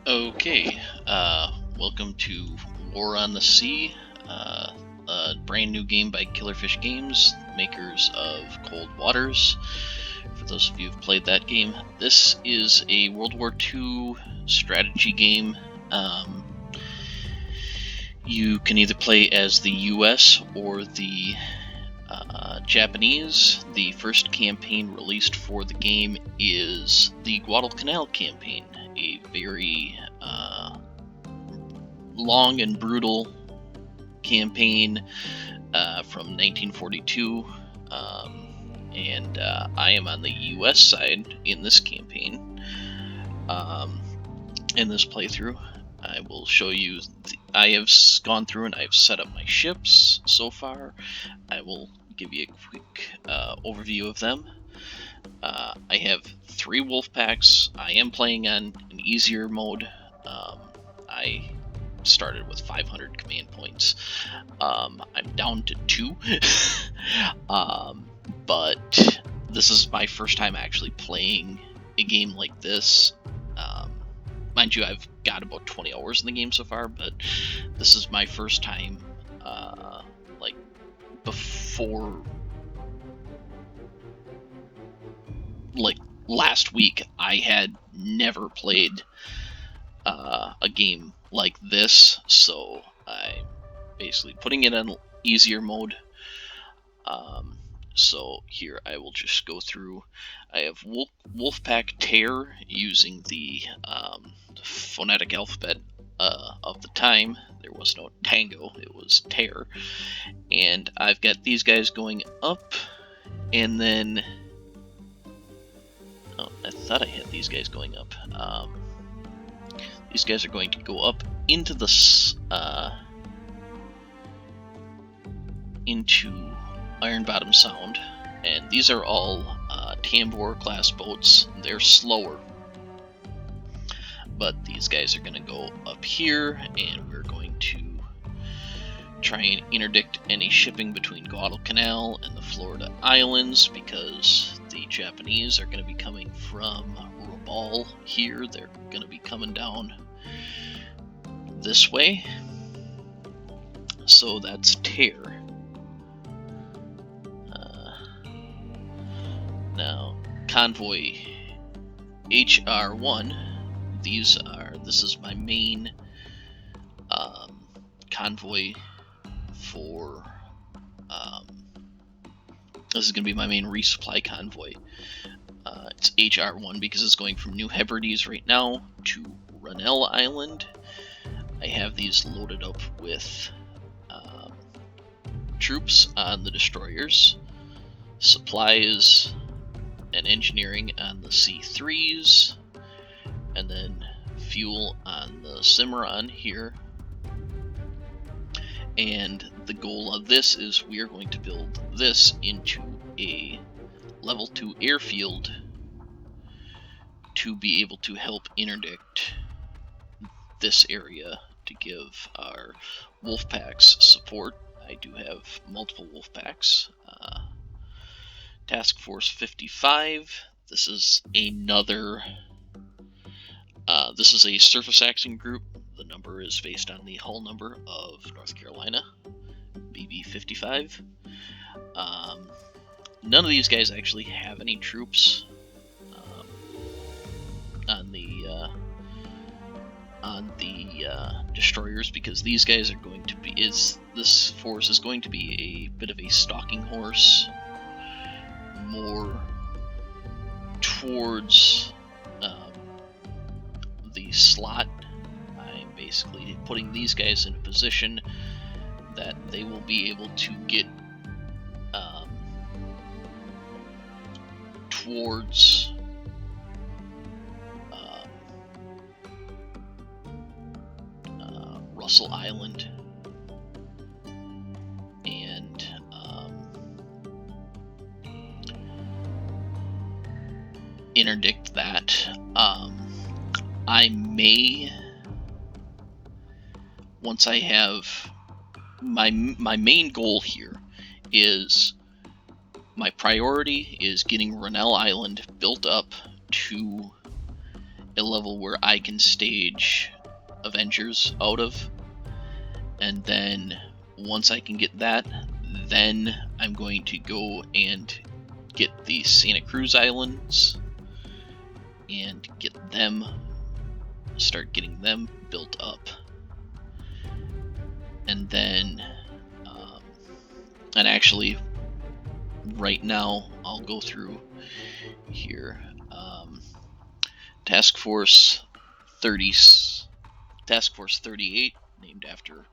Okay, welcome to War on the Sea, a brand new game by Killerfish Games, makers of Cold Waters. For those of you who've played that game, this is a World War II strategy game. You can either play as the US or the Japanese. The first campaign released for the game is the Guadalcanal campaign, a very long and brutal campaign from 1942, and I am on the US side in this campaign. In this playthrough, I will show you, I have gone through and I've set up my ships so far. I will give you a quick overview of them. I have 3 wolf packs. I am playing on an easier mode. I started with 500 command points. I'm down to 2. But this is my first time actually playing a game like this. Mind you, I've got about 20 hours in the game so far, but this is my first time, like, before, like, last week, I had never played a game like this, so I'm basically putting it on easier mode. So here I will just go through. I have Wolfpack Tear using the phonetic alphabet of the time. There was no Tango, it was Tear. And I've got these guys going up, and then... Oh, I thought I had these guys going up. These guys are going to go up into the... into Iron Bottom Sound, and these are all Tambor class boats. They're slower, but these guys are going to go up here, and we're going to try and interdict any shipping between Guadalcanal and the Florida Islands, because the Japanese are going to be coming from Rabaul here. They're going to be coming down this way, so that's Tear. Now, Convoy HR1, this is my main convoy for, this is going to be my main resupply convoy. It's HR1 because it's going from New Hebrides right now to Ronell Island. I have these loaded up with troops on the destroyers, supplies, and engineering on the C3s, and then fuel on the Cimarron here. And the goal of this is we are going to build this into a level 2 airfield to be able to help interdict this area to give our wolf packs support. I do have multiple wolf packs. Task Force 55. This is another. This is a surface action group. The number is based on the hull number of North Carolina, BB 55. None of these guys actually have any troops on the destroyers, because these guys are going to be. This force is going to be a bit of a stalking horse, more towards the slot. I'm basically putting these guys in a position that they will be able to get towards Russell Island and interdict that. I may, once I have my main goal here is, my priority is getting Ronell Island built up to a level where I can stage Avengers out of, and then once I can get that, then I'm going to go and get the Santa Cruz Islands and get them, start getting them built up, and then and actually right now I'll go through here. Task Force 38, named after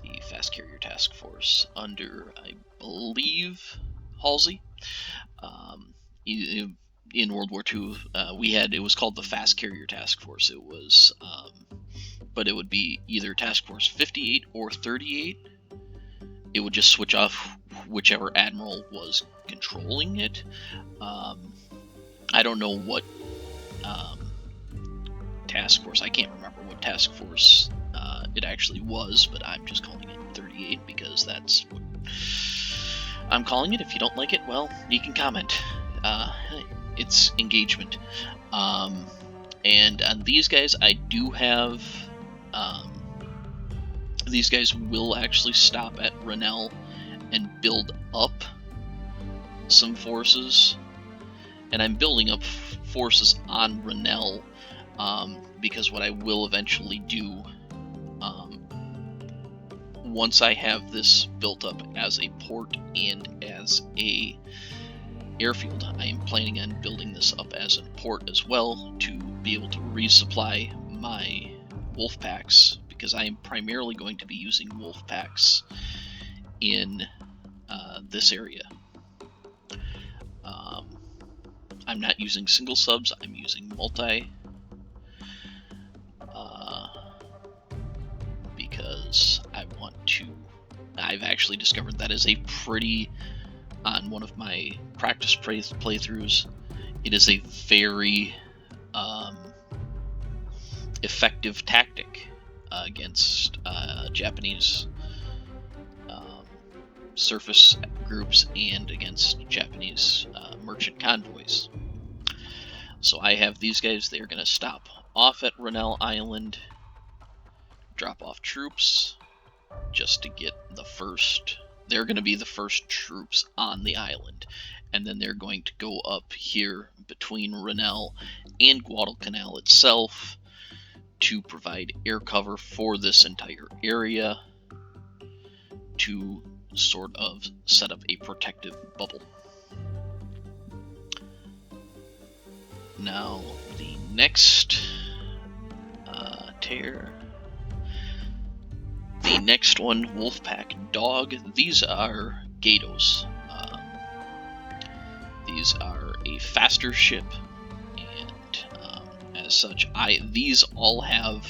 the Fast Carrier Task Force under, I believe, Halsey. In World War II, it was called the Fast Carrier Task Force. It was, but it would be either Task Force 58 or 38. It would just switch off whichever admiral was controlling it. I don't know what task force. I can't remember what task force it actually was, but I'm just calling it 38 because that's what I'm calling it. If you don't like it, well, you can comment. It's engagement. And on these guys, I do have... these guys will actually stop at Rennell and build up some forces. And I'm building up forces on Rennell because what I will eventually do, once I have this built up as a port and as a airfield, I am planning on building this up as a port as well to be able to resupply my wolf packs, because I am primarily going to be using wolf packs in this area. I'm not using single subs, I'm using multi, because I want to... I've actually discovered that is a pretty... on one of my practice playthroughs, it is a very effective tactic against Japanese surface groups and against Japanese merchant convoys. So I have these guys. They're going to stop off at Rennell Island, drop off troops just to get the first... They're going to be the first troops on the island, and then they're going to go up here between Rennell and Guadalcanal itself to provide air cover for this entire area to sort of set up a protective bubble. Now, the next tear... The next one, Wolfpack Dog. These are Gatos. These are a faster ship, and as such, these all have...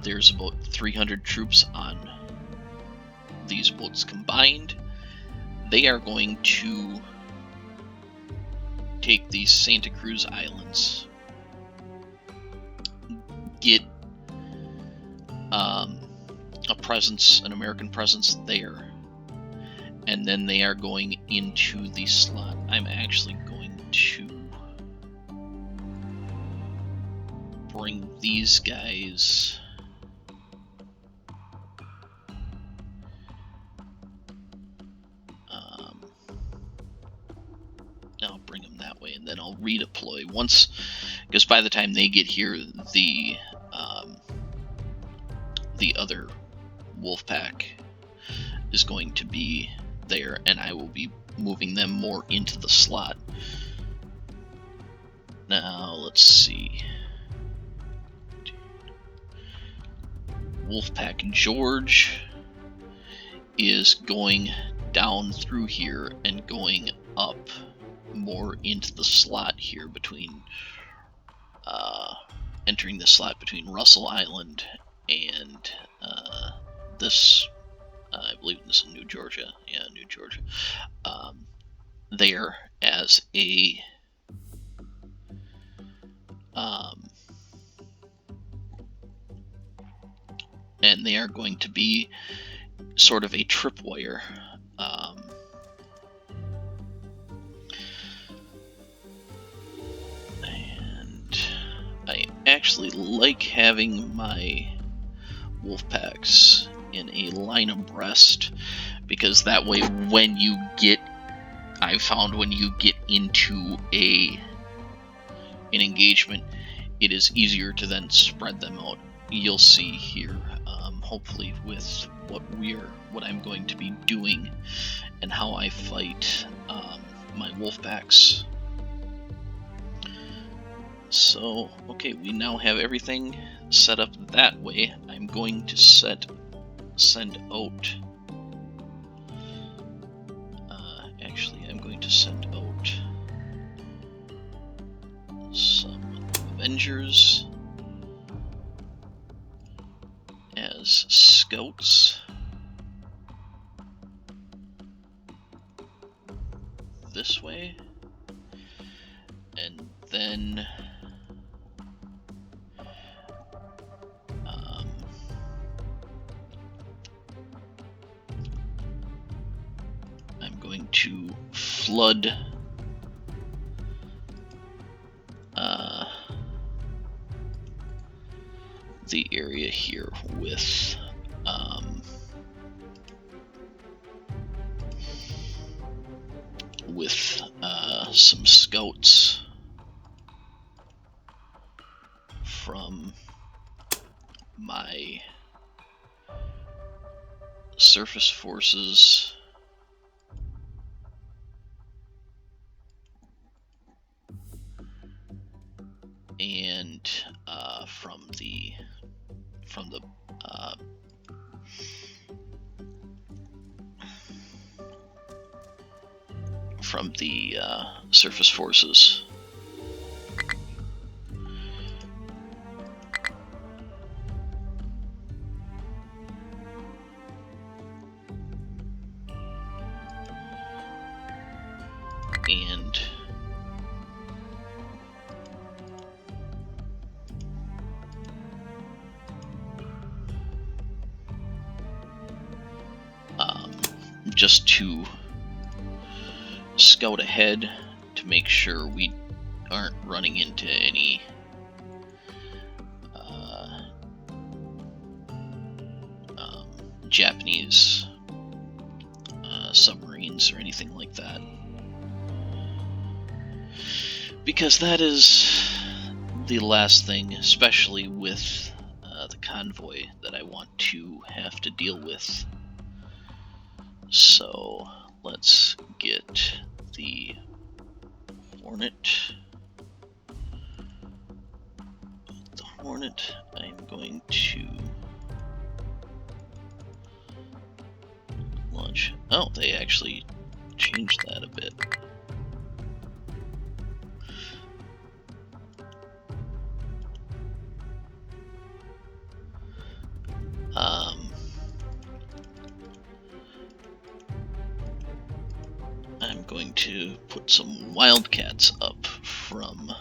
there's about 300 troops on these boats combined. They are going to take these Santa Cruz Islands, get a presence, an American presence there, and then they are going into the slot. I'm actually going to bring these guys I'll bring them that way, and then I'll redeploy once, because by the time they get here, the other wolf pack is going to be there, and I will be moving them more into the slot. Now, let's see. Wolfpack George is going down through here and going up more into the slot here between entering the slot between Russell Island and this, I believe this is New Georgia. Yeah, New Georgia. There as a and they are going to be sort of a tripwire. And actually like having my wolf packs in a line abreast, because that way when you get, I've found when you get into an engagement, it is easier to then spread them out. You'll see here, hopefully with what I'm going to be doing and how I fight my wolf packs. So, okay, we now have everything set up that way. I'm going to send out. Actually, I'm going to send out some Avengers as scouts this way, and then I'm going to flood the area here with some scouts from my surface forces and from the surface forces. And just to scout ahead to make sure we aren't running into any Japanese submarines or anything like that, because that is the last thing, especially with the convoy, that I want to have to deal with. So let's get the Hornet. The Hornet, I'm going to launch. Oh, they actually changed that a bit. I'm going to put some Wildcats up from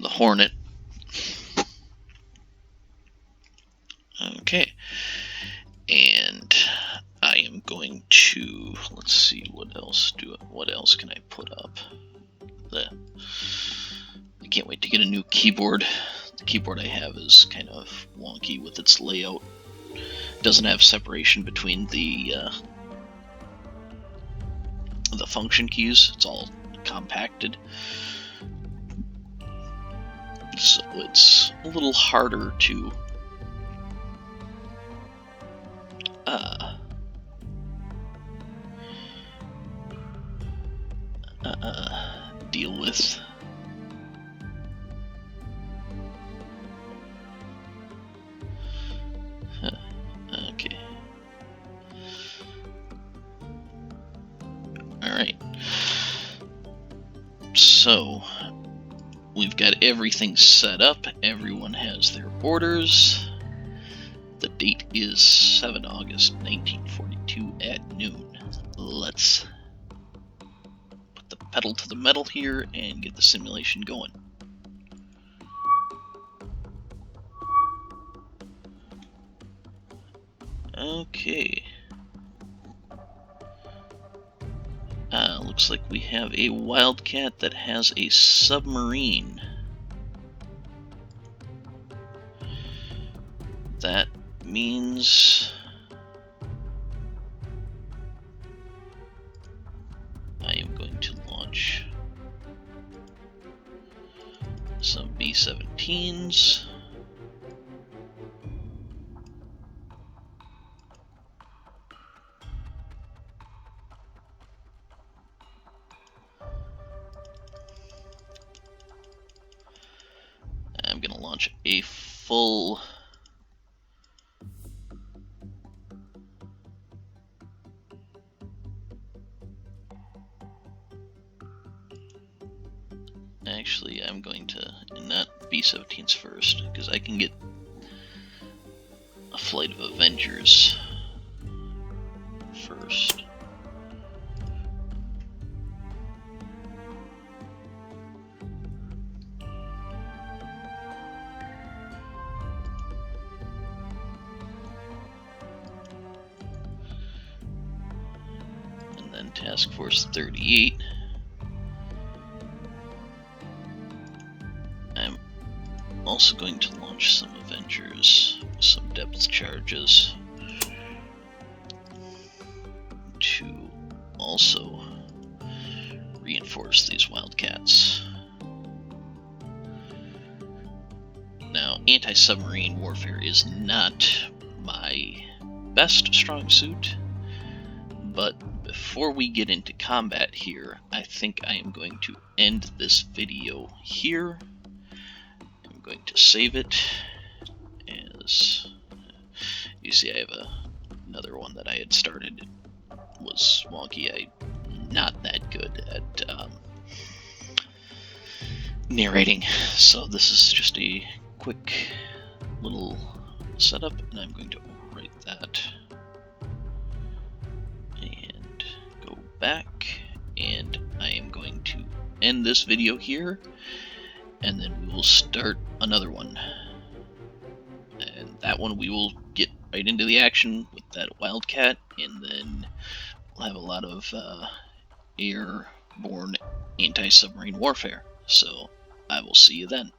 the Hornet. Okay, and I am going to, let's see, what else can I put up? I can't wait to get a new keyboard. The keyboard I have is kind of wonky with its layout. It doesn't have separation between the function keys. It's all compacted, so it's a little harder to deal with. Okay. Alright. So, we've got everything set up. Everyone has their orders. The date is 7 August 1942 at noon. Let's put the pedal to the metal here and get the simulation going. Okay. Looks like we have a Wildcat that has a submarine. That means I am going to launch some B-17s. I'm going to launch a full Actually, I'm going to not B-17s first, because I can get a flight of Avengers first. And then Task Force 38. I'm also going to launch some Avengers with some depth charges to also reinforce these Wildcats. Now, anti-submarine warfare is not my best strong suit, but before we get into combat here, I think I am going to end this video here. I'm going to save it, as you see I have another one that I had started. It was wonky. I'm not that good at narrating, so this is just a quick little setup, and I'm going to overwrite that and go back, and I am going to end this video here, and then we will start another one, and that one we will get right into the action with that Wildcat, and then we'll have a lot of airborne anti-submarine warfare. So I will see you then.